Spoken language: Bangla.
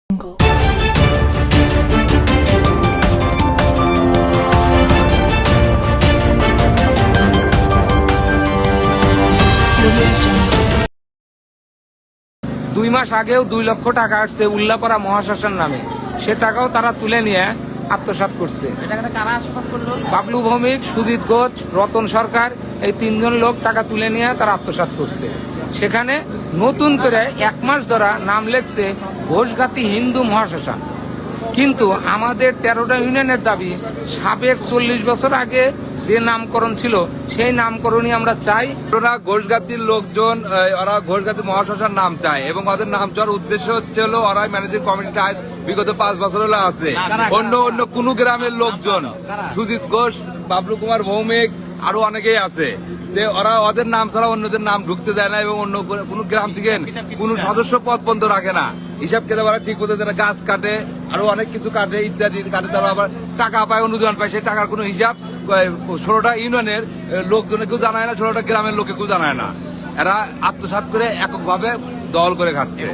2 মাস আগেও 2 লক্ষ টাকা আসছে উল্লাপাড়া মহাশ্মশান নামে, সে টাকাও তারা তুলে নিয়ে আত্মসাৎ করছে। বাবলু ভৌমিক, সুজিত ঘোষ, রতন সরকার, এই 3 জন লোক টাকা তুলে নিয়ে তারা আত্মসাৎ করছে। সেখানে নতুন করে 1 মাস ধরে নাম লেখছে ঘোষগাতি হিন্দু মহাশ্মশান। কিন্তু আমাদের 13টা ইউনিয়নের দাবি সাবেক 40 বছর আগে যে নামকরণ ছিল সেই নামকরণই আমরা চাই। ওরা ঘোষগাতির লোকজন, ওরা ঘোষগাতি মহাশ্মশান নাম চায় এবং ওদের নাম চাওয়ার উদ্দেশ্য হচ্ছে হলো ওরা ম্যানেজিং কমিটিতে আজ বিগত 5 বছর হলো আছে। অন্য কোন গ্রামের লোকজন, সুজিত ঘোষ, বাবলু কুমার ভৌমিক, আরো অনেকেই আছে, ওরা ওদের নাম ছাড়া অন্যদের নাম ঢুকতে দেয় না এবং অন্য কোন গ্রাম থেকে কোন সদস্য পদ পর্যন্ত রাখে না। হিসাব কেটে ওরা ঠিক মতো যারা গাছ কাটে, আরো অনেক কিছু কাটে, ইত্যাদি কাটে, তারা আবার টাকা পায়, অনুদান পায়। সেই টাকার কোনো হিসাব 16টা ইউনিয়নের লোকজনে কেউ জানায় না, 16টা গ্রামের লোকে কেউ জানায় না। এরা আত্মসাৎ করে এককভাবে দল করে খাচ্ছে।